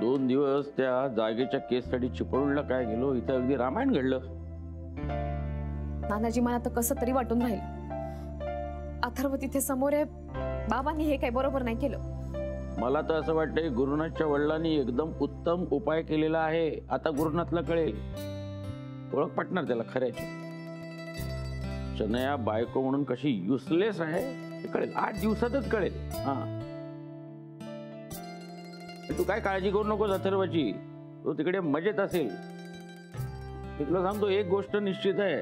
2 दिवस त्या जागेच्या केससाठी चिपळूणला काय गेलो, इथं अगदी रामायण घडलं. नानाजी, मला तर कसं तरी वाटून राहील. अथर्व तिथे समोर आहे, बाबांनी हे काही बरोबर नाही केलं. मला तर असं वाटतंय गुरुनाथच्या वडिलांनी एकदम उत्तम उपाय केलेला आहे. आता गुरुनाथला कळेल, ओळख पटणार त्याला खऱ्याची. शनया बायको म्हणून कशी युसलेस आहे हे कळेल, 8 दिवसातच कळेल. हा, तू काय काळजी करू नकोस अथर्वची, तो तिकडे मजेत असेल. मी तुला सांगतो एक गोष्ट निश्चित आहे,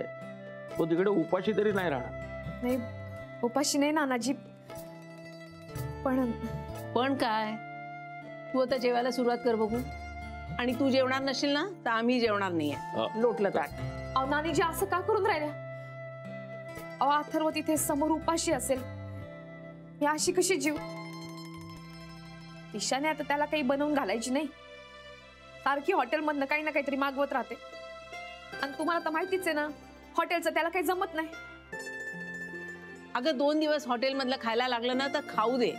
तो तिकडे उपाशी तरी नाही राहणार. नाही, उपाशी नाही नानाजी, पण काय, तू आता जेवायला सुरुवात कर बघू. आणि तू जेवणार नशील ना तर आम्ही जेवणार नाहीये. लोटलं ताट. अहो नानीजी, असं का करून राहिल्या? अहो अथर्व तिथे समोर उपाशी असेल, मी अशी कशी जीव? ईशाने आता त्याला काही बनवून घालायची नाही, सारखी हॉटेलमधनं काही ना काहीतरी मागवत राहते. आणि तुम्हाला तर माहितीच आहे ना, हॉटेलचं त्याला काही जमत नाही. अगं 2 दिवस हॉटेलमधलं खायला लागलं ना तर खाऊ दे.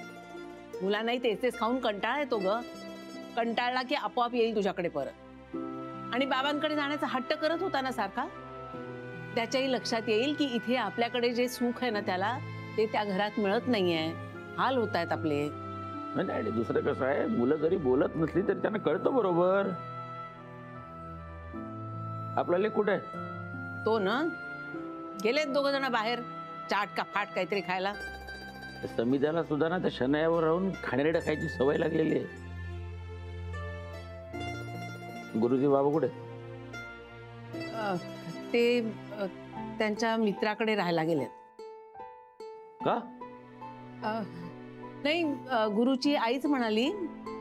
मुलांनाही तेच खाऊन कंटाळा येतो ग. कंटाळला की आपोआप येईल तुझ्याकडे परत. आणि बाबांकडे जाण्याचा हट्ट करत होता ना सारखा, त्याच्याही लक्षात येईल की इथे आपल्याकडे जे सुख आहे ना त्याला ते त्या घरात मिळत नाहीये. हाल होत आहेत आपले. नाही, दुसरं कसं आहे, मुलं जरी बोलत नसली तरी त्यांना कळतं बरोबर. आपल्याला कुठे तो ना गेलेत 2 जण बाहेर चाट का फाट काहीतरी खायला. समित्याला सुद्धा ना त्या शनयावर राहून खाणेरडा खायची सवय लागलेली आहे. गुरुजी बाबा कुठे? ते त्यांच्या मित्राकडे राहायला गेलेत. का? नाही, गुरुची आईच म्हणाली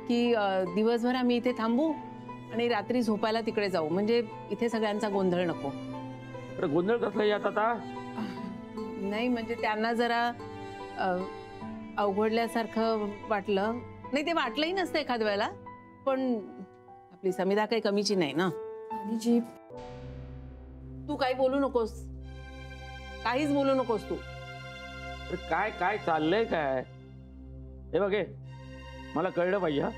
की दिवसभर आम्ही इथे थांबू आणि रात्री झोपायला तिकडे जाऊ, म्हणजे इथे सगळ्यांचा गोंधळ नको. गोंधळ कसला यात आता? नाही म्हणजे त्यांना जरा अवघडल्यासारखं वाटलं. नाही, ते वाटलंही नसतं एखाद वेळेला, पण आपली समिधा काही कमीची नाही ना. नानीजी, तू काही बोलू नकोस, काहीच बोलू नकोस तू. काय काय चाललंय काय? हे बघे, मला कळलं पाहिजे हा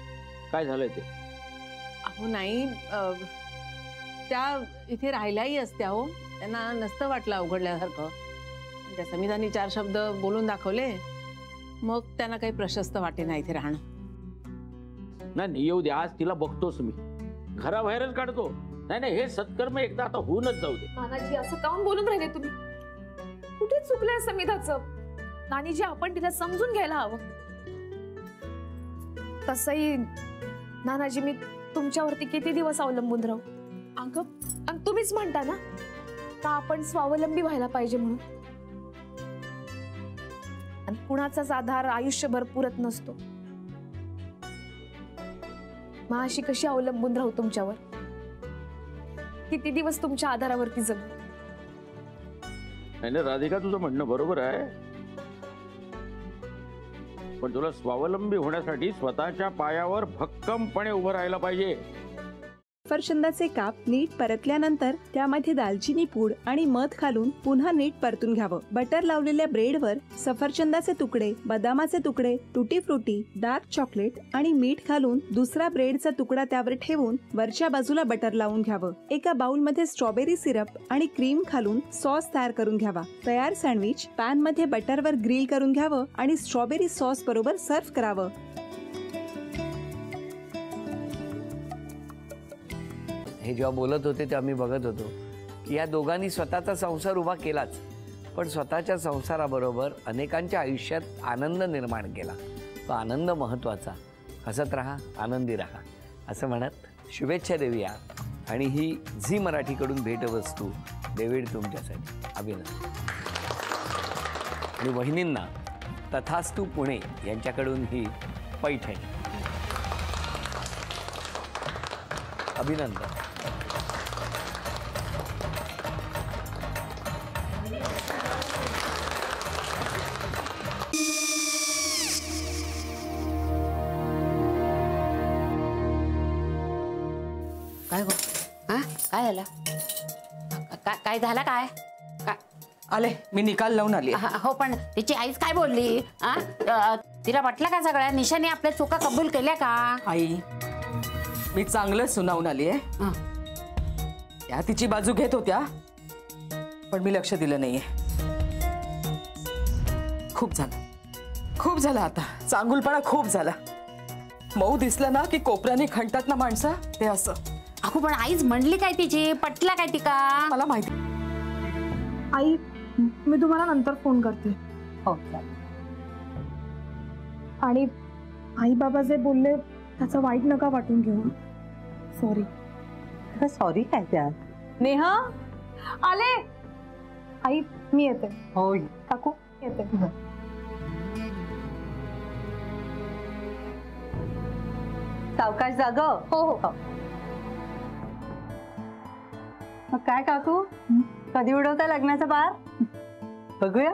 काय झालंय ते. अहो नाही, त्या इथे राहिल्याही असत्या हो, त्यांना नसतं वाटलं अवघडल्यासारखं. त्या समिधानी 4 शब्द बोलून दाखवले, मग त्यांना काही प्रशस्त वाटे नाही इथे राहणं. नाही, येऊ दे, आज तिला बघतोच मी, घराबाहेरच काढतो. नाही, हे सत्कर्म एकदा आता होऊनच जाऊ दे. नानाजी, असं काऊन बोलून राहिले तुम्ही? कुठे चुकलंय समिधाचं? नानीजी, आपण तिला समजून घ्यायला हवं. तसंही नानाजी, मी तुमच्यावरती किती दिवस अवलंबून राहू? अगं, आणि तुम्हीच म्हणता ना का आपण स्वावलंबी व्हायला पाहिजे म्हणून. आणि कुणाचाच आधार आयुष्यभर पुरत नसतो. मग अशी कशी अवलंबून राहू तुमच्यावर? किती दिवस तुमच्या आधारावरती जगू? नाही राधिका, तुझं म्हणणं बरोबर आहे, पण तुला स्वावलंबी होण्यासाठी स्वतःच्या पायावर भक्कमपणे उभं राहायला पाहिजे. सफरचंदाचे काप नीट परतल्यानंतर त्यामध्ये दालचिनी पूड आणि मध घालून पुन्हा नीट परतून घ्यावं. बटर लावलेल्या ब्रेडवर सफरचंदाचे तुकडे, बदामाचे तुकडे, टुटी फ्रुटी, डार्क चॉकलेट आणि मीठ घालून दुसरा ब्रेडचा तुकडा त्यावर ठेवून वरच्या बाजूला बटर लावून घ्यावं. एका बाउलमध्ये स्ट्रॉबेरी सिरप आणि क्रीम घालून सॉस तयार करून घ्यावा. तयार सँडविच पॅन मध्ये बटरवर ग्रिल करून घ्यावं आणि स्ट्रॉबेरी सॉस बरोबर सर्व्ह करावं. हे जेव्हा बोलत होते तेव्हा मी बघत होतो की या दोघांनी स्वतःचा संसार उभा केलाच, पण स्वतःच्या संसाराबरोबर अनेकांच्या आयुष्यात आनंद निर्माण केला. तो आनंद महत्त्वाचा. हसत राहा, आनंदी राहा असं म्हणत शुभेच्छा देऊया. आणि ही झी मराठीकडून भेटवस्तू डेव्हिड तुमच्यासाठी. अभिनंदन. आणि वहिनींना तथास्तू पुणे यांच्याकडून ही पैठणी. अभिनंदन. काय गो? हा, काय झालं? काय झालं? काय आले, मी निकाल लावून आली. हो, पण तिची आईच काय बोलली? तिला वाटलं का सगळ्या निशाने आपल्या चुका कबूल केल्या का? आई, मी चांगलं सुनावून आली आहे. हं. त्या तिची बाजू घेत होत्या पण मी लक्ष दिलं नाहीये. खूप झालं आता. चांगुलपणा खूप झाला. मऊ दिसलं ना की कोपऱ्याने खणतात ना माणसं, ते असं. अगो पण आईच म्हणली काय तिची, पटला काय ती का? मला माहिती. आई मी तुम्हाला नंतर फोन करते. हो आणि आई बाबा जे बोलले त्याचं वाईट नका वाटून घेऊ. सॉरी. सॉरी काय त्या नेहा आले. आई मी येते. हो काकू येते. सावकाश जाग. हो हो. मग काय काकू, कधी उडवता लग्नाचा बार? बघूया.